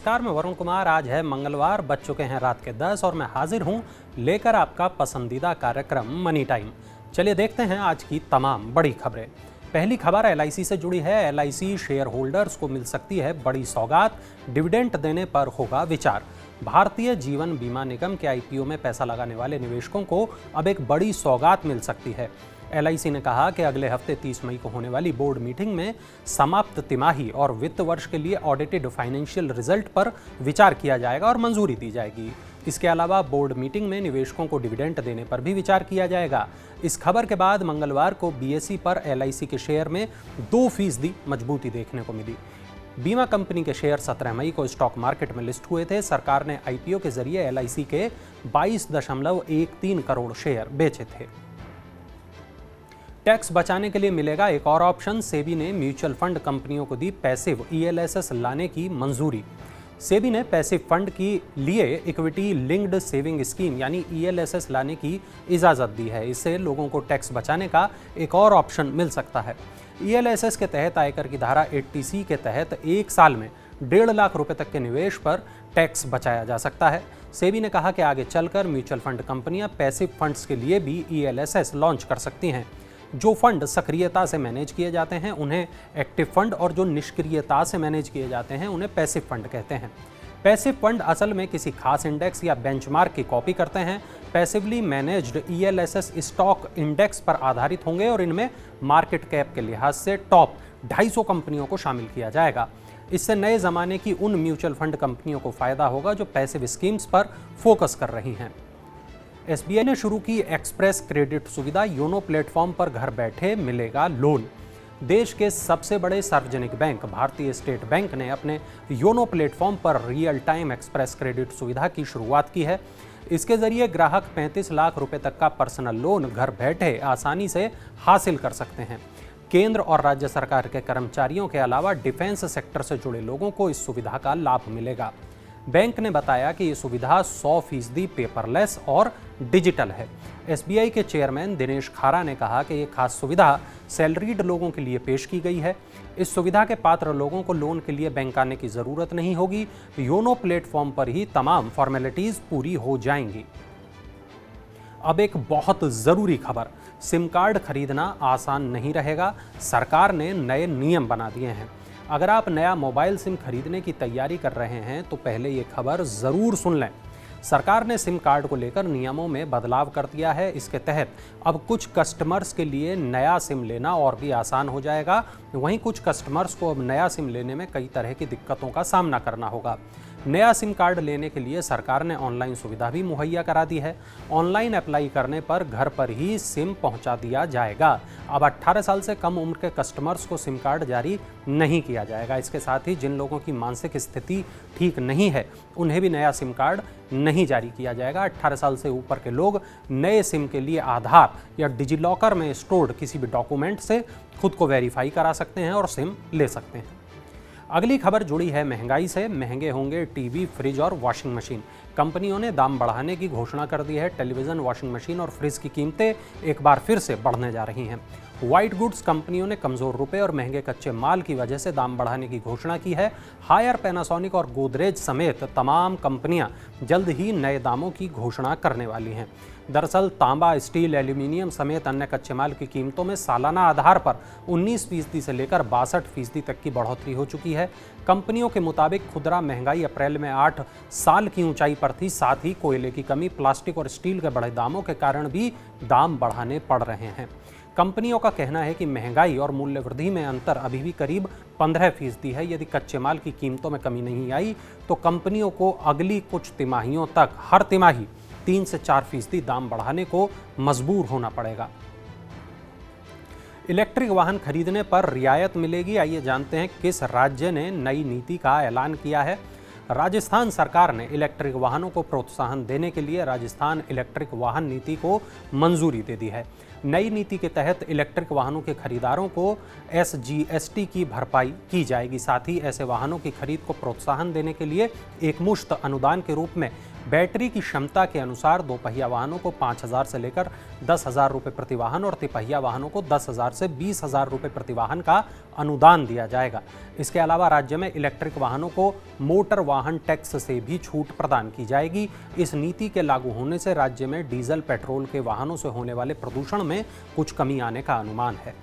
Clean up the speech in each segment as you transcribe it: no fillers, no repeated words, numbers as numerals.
नमस्कार, मैं वरुण कुमार। आज है मंगलवार, बज चुके हैं रात के 10 और मैं हाजिर हूं लेकर आपका पसंदीदा कार्यक्रम मनी टाइम। चलिए देखते हैं आज की तमाम बड़ी खबरें। पहली खबर एलआईसी से जुड़ी है। एलआईसी शेयर होल्डर्स को मिल सकती है बड़ी सौगात, डिविडेंड देने पर होगा विचार। भारतीय जीवन बीमा निगम के आईपीओ में पैसा लगाने वाले निवेशकों को अब एक बड़ी सौगात मिल सकती है। एलआईसी ने कहा कि अगले हफ्ते 30 मई को होने वाली बोर्ड मीटिंग में समाप्त तिमाही और वित्त वर्ष के लिए ऑडिटेड फाइनेंशियल रिजल्ट पर विचार किया जाएगा और मंजूरी दी जाएगी। इसके अलावा बोर्ड मीटिंग में निवेशकों को डिविडेंड देने पर भी विचार किया जाएगा। इस खबर के बाद मंगलवार को बीएसई पर एलआईसी के शेयर में 2% मजबूती देखने को मिली। बीमा कंपनी के शेयर 17 मई को स्टॉक मार्केट में लिस्ट हुए थे। सरकार ने आईपीओ के जरिए एलआईसी के 22.13 करोड़ शेयर बेचे थे। टैक्स बचाने के लिए मिलेगा एक और ऑप्शन। सेबी ने म्यूचुअल फंड कंपनियों को दी पैसिव ईएलएसएस लाने की मंजूरी। सेबी ने पैसिव फंड के लिए इक्विटी लिंक्ड सेविंग स्कीम यानी ईएलएसएस लाने की इजाज़त दी है। इससे लोगों को टैक्स बचाने का एक और ऑप्शन मिल सकता है। ईएलएसएस के तहत आयकर की धारा 80C के तहत 1 साल में 1.5 लाख रुपए तक के निवेश पर टैक्स बचाया जा सकता है। सेबी ने कहा कि आगे चलकर म्यूचुअल फंड कंपनियां पैसिव फंड्स के लिए भी ईएलएसएस लॉन्च कर सकती हैं। जो फंड सक्रियता से मैनेज किए जाते हैं उन्हें एक्टिव फंड और जो निष्क्रियता से मैनेज किए जाते हैं उन्हें पैसिव फंड कहते हैं। पैसिव फंड असल में किसी खास इंडेक्स या बेंचमार्क की कॉपी करते हैं। Passively managed ELSS stock index पर आधारित होंगे और इनमें मार्केट कैप के लिहाज से टॉप 250 कंपनियों को शामिल किया जाएगा। इससे नए ज़माने की उन म्यूचुअल फंड कंपनियों को फ़ायदा होगा जो पैसिव स्कीम्स पर फोकस कर रही हैं। एसबीआई ने शुरू की एक्सप्रेस क्रेडिट सुविधा। योनो प्लेटफॉर्म पर घर बैठे मिलेगा लोन। देश के सबसे बड़े सार्वजनिक बैंक भारतीय स्टेट बैंक ने अपने योनो प्लेटफॉर्म पर रियल टाइम एक्सप्रेस क्रेडिट सुविधा की शुरुआत की है। इसके जरिए ग्राहक 35 लाख रुपए तक का पर्सनल लोन घर बैठे आसानी से हासिल कर सकते हैं। केंद्र और राज्य सरकार के कर्मचारियों के अलावा डिफेंस सेक्टर से जुड़े लोगों को इस सुविधा का लाभ मिलेगा। बैंक ने बताया कि ये सुविधा 100% पेपरलेस और डिजिटल है। एसबीआई के चेयरमैन दिनेश खारा ने कहा कि ये खास सुविधा सैलरीड लोगों के लिए पेश की गई है। इस सुविधा के पात्र लोगों को लोन के लिए बैंक आने की ज़रूरत नहीं होगी। योनो प्लेटफॉर्म पर ही तमाम फॉर्मेलिटीज़ पूरी हो जाएंगी। अब एक बहुत ज़रूरी खबर, सिम कार्ड खरीदना आसान नहीं रहेगा। सरकार ने नए नियम बना दिए हैं। अगर आप नया मोबाइल सिम खरीदने की तैयारी कर रहे हैं तो पहले ये खबर ज़रूर सुन लें। सरकार ने सिम कार्ड को लेकर नियमों में बदलाव कर दिया है। इसके तहत अब कुछ कस्टमर्स के लिए नया सिम लेना और भी आसान हो जाएगा। वहीं कुछ कस्टमर्स को अब नया सिम लेने में कई तरह की दिक्कतों का सामना करना होगा। नया सिम कार्ड लेने के लिए सरकार ने ऑनलाइन सुविधा भी मुहैया करा दी है। ऑनलाइन अप्लाई करने पर घर पर ही सिम पहुंचा दिया जाएगा। अब 18 साल से कम उम्र के कस्टमर्स को सिम कार्ड जारी नहीं किया जाएगा। इसके साथ ही जिन लोगों की मानसिक स्थिति ठीक नहीं है उन्हें भी नया सिम कार्ड नहीं जारी किया जाएगा। 18 साल से ऊपर के लोग नए सिम के लिए आधार या डिजिलॉकर में स्टोर्ड किसी भी डॉक्यूमेंट से खुद को वेरीफाई करा सकते हैं और सिम ले सकते हैं। अगली खबर जुड़ी है महंगाई से। महंगे होंगे टीवी, फ्रिज और वॉशिंग मशीन। कंपनियों ने दाम बढ़ाने की घोषणा कर दी है। टेलीविज़न, वॉशिंग मशीन और फ्रिज की कीमतें एक बार फिर से बढ़ने जा रही हैं। व्हाइट गुड्स कंपनियों ने कमज़ोर रुपए और महंगे कच्चे माल की वजह से दाम बढ़ाने की घोषणा की है। हायर, पैनासोनिक और गोदरेज समेत तमाम कंपनियां जल्द ही नए दामों की घोषणा करने वाली हैं। दरअसल तांबा, स्टील, एल्यूमिनियम समेत अन्य कच्चे माल की कीमतों में सालाना आधार पर 19% से लेकर 62% तक की बढ़ोतरी हो चुकी है। कंपनियों के मुताबिक खुदरा महंगाई अप्रैल में 8 साल की ऊंचाई पर थी। साथ ही कोयले की कमी, प्लास्टिक और स्टील के बढ़े दामों के कारण भी दाम बढ़ाने पड़ रहे हैं। कंपनियों का कहना है कि महंगाई और मूल्य वृद्धि में अंतर अभी भी करीब 15% है। यदि कच्चे माल की कीमतों में कमी नहीं आई तो कंपनियों को अगली कुछ तिमाहियों तक हर तिमाही 3 से 4% दाम बढ़ाने को मजबूर होना पड़ेगा। इलेक्ट्रिक वाहन खरीदने पर रियायत मिलेगी। आइए जानते हैं किस राज्य ने नई नीति का ऐलान किया है। राजस्थान सरकार ने इलेक्ट्रिक वाहनों को प्रोत्साहन देने के लिए राजस्थान इलेक्ट्रिक वाहन नीति को मंजूरी दे दी है। नई नीति के तहत इलेक्ट्रिक वाहनों के खरीदारों को एसजीएसटी की भरपाई की जाएगी। साथ ही ऐसे वाहनों की खरीद को प्रोत्साहन देने के लिए एक मुश्त अनुदान के रूप में बैटरी की क्षमता के अनुसार दोपहिया वाहनों को 5,000 से लेकर 10,000 रुपये प्रति वाहन और तिपहिया वाहनों को 10,000 से 20,000 रुपये प्रति वाहन का अनुदान दिया जाएगा। इसके अलावा राज्य में इलेक्ट्रिक वाहनों को मोटर वाहन टैक्स से भी छूट प्रदान की जाएगी। इस नीति के लागू होने से राज्य में डीजल पेट्रोल के वाहनों से होने वाले प्रदूषण में कुछ कमी आने का अनुमान है।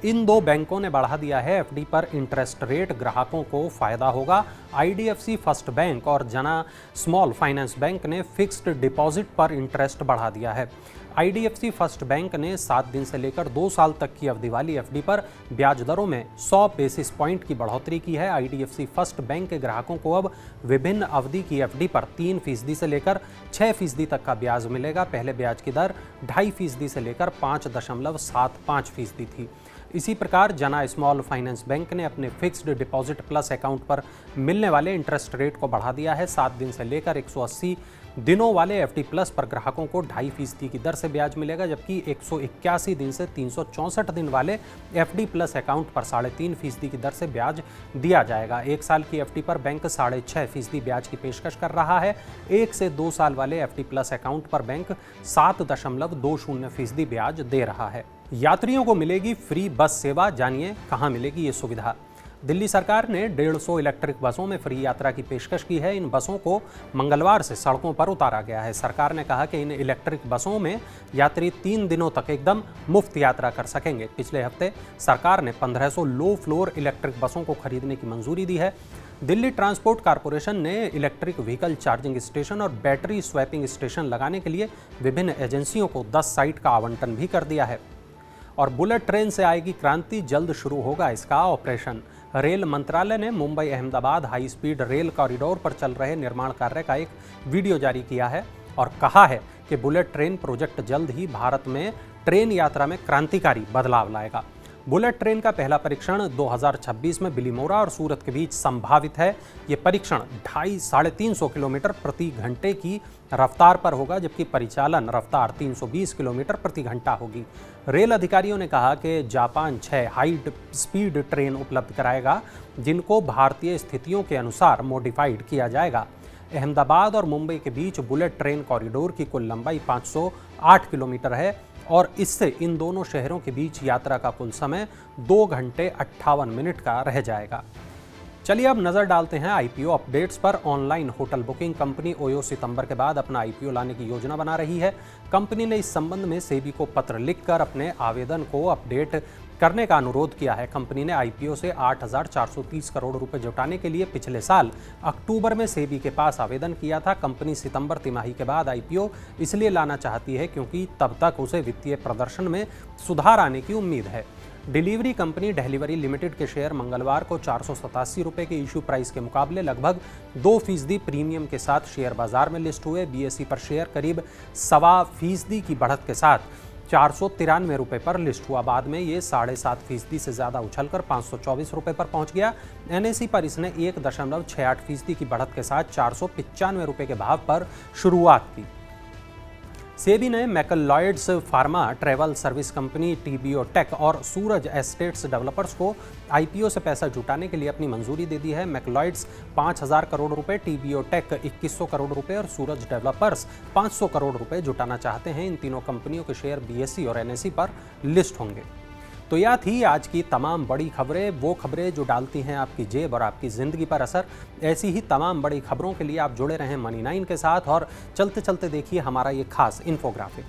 इन दो बैंकों ने बढ़ा दिया है एफडी पर इंटरेस्ट रेट, ग्राहकों को फायदा होगा। आईडीएफसी फर्स्ट बैंक और जना स्मॉल फाइनेंस बैंक ने फिक्स्ड डिपॉजिट पर इंटरेस्ट बढ़ा दिया है। आईडीएफसी फर्स्ट बैंक ने 7 दिन से लेकर 2 साल तक की अवधि वाली एफडी पर ब्याज दरों में 100 बेसिस पॉइंट की बढ़ोतरी की है। आईडीएफसी फर्स्ट बैंक के ग्राहकों को अब विभिन्न अवधि की एफडी पर 3% से लेकर 6% तक का ब्याज मिलेगा। पहले ब्याज की दर 2.5% से लेकर 5.75% थी। इसी प्रकार जना स्मॉल फाइनेंस बैंक ने अपने फिक्स्ड डिपॉजिट प्लस अकाउंट पर मिलने वाले इंटरेस्ट रेट को बढ़ा दिया है। 7 दिन से लेकर 180 दिनों वाले एफडी प्लस पर ग्राहकों को 2.5% की दर से ब्याज मिलेगा, जबकि 181 दिन से 364 दिन वाले एफडी प्लस अकाउंट पर 3.5% की दर से ब्याज दिया जाएगा। 1 साल की एफडी पर बैंक 6.5% ब्याज की पेशकश कर रहा है। 1 से 2 साल वाले एफडी प्लस अकाउंट पर बैंक 7.20% ब्याज दे रहा है। यात्रियों को मिलेगी फ्री बस सेवा, जानिए कहां मिलेगी ये सुविधा। दिल्ली सरकार ने 150 इलेक्ट्रिक बसों में फ्री यात्रा की पेशकश की है। इन बसों को मंगलवार से सड़कों पर उतारा गया है। सरकार ने कहा कि इन इलेक्ट्रिक बसों में यात्री 3 दिनों तक एकदम मुफ्त यात्रा कर सकेंगे। पिछले हफ्ते सरकार ने 1500 लो फ्लोर इलेक्ट्रिक बसों को खरीदने की मंजूरी दी है। दिल्ली ट्रांसपोर्ट कॉरपोरेशन ने इलेक्ट्रिक व्हीकल चार्जिंग स्टेशन और बैटरी स्वैपिंग स्टेशन लगाने के लिए विभिन्न एजेंसियों को 10 साइट का आवंटन भी कर दिया है। और बुलेट ट्रेन से आएगी क्रांति, जल्द शुरू होगा इसका ऑपरेशन। रेल मंत्रालय ने Mumbai Ahmedabad high speed rail corridor पर चल रहे निर्माण कार्य का एक वीडियो जारी किया है और कहा है कि बुलेट ट्रेन प्रोजेक्ट जल्द ही भारत में ट्रेन यात्रा में क्रांतिकारी बदलाव लाएगा। बुलेट ट्रेन का पहला परीक्षण 2026 में बिलीमोरा और सूरत के बीच संभावित है। ये परीक्षण 350 किलोमीटर प्रति घंटे की रफ्तार पर होगा, जबकि परिचालन रफ्तार 320 किलोमीटर प्रति घंटा होगी। रेल अधिकारियों ने कहा कि जापान 6 हाई स्पीड ट्रेन उपलब्ध कराएगा, जिनको भारतीय स्थितियों के अनुसार मॉडिफाइड किया जाएगा। अहमदाबाद और मुंबई के बीच बुलेट ट्रेन कॉरिडोर की कुल लंबाई 508 किलोमीटर है और इससे इन दोनों शहरों के बीच यात्रा का कुल समय 2 घंटे 58 मिनट का रह जाएगा। चलिए अब नजर डालते हैं आईपीओ अपडेट्स पर। Online hotel booking company OYO सितंबर के बाद अपना आईपीओ लाने की योजना बना रही है। कंपनी ने इस संबंध में सेबी को पत्र लिखकर अपने आवेदन को अपडेट करने का अनुरोध किया है। कंपनी ने आईपीओ से 8,430 करोड़ रुपए जुटाने के लिए पिछले साल अक्टूबर में सेबी के पास आवेदन किया था। कंपनी सितंबर तिमाही के बाद आईपीओ इसलिए लाना चाहती है क्योंकि तब तक उसे वित्तीय प्रदर्शन में सुधार आने की उम्मीद है। डिलीवरी कंपनी डेलीवरी लिमिटेड के शेयर मंगलवार को 487 रुपये के इशू प्राइस के मुकाबले लगभग 2% प्रीमियम के साथ शेयर बाजार में लिस्ट हुए। बीएसई पर शेयर करीब 1.25% की बढ़त के साथ 493 रुपये पर लिस्ट हुआ। बाद में ये 7.5% से ज़्यादा उछलकर 524 रुपये पर पहुंच गया। एनएसई पर इसने 1.68% की बढ़त के साथ 495 रुपये के भाव पर शुरुआत की। सेबी ने Macleods pharma, travel service company TBO Tek और सूरज एस्टेट्स डेवलपर्स को आईपीओ से पैसा जुटाने के लिए अपनी मंजूरी दे दी है। मैकलॉयड्स 5,000 करोड़ रुपए, टीबीओ टेक 2,100 करोड़ रुपए और सूरज डेवलपर्स 500 करोड़ रुपए जुटाना चाहते हैं। इन तीनों कंपनियों के शेयर बीएसई और एनएसई पर लिस्ट होंगे। तो यह थी आज की तमाम बड़ी खबरें, वो खबरें जो डालती हैं आपकी जेब और आपकी ज़िंदगी पर असर। ऐसी ही तमाम बड़ी खबरों के लिए आप जुड़े रहें मनी 9 के साथ और चलते चलते देखिए हमारा ये खास इन्फोग्राफिक।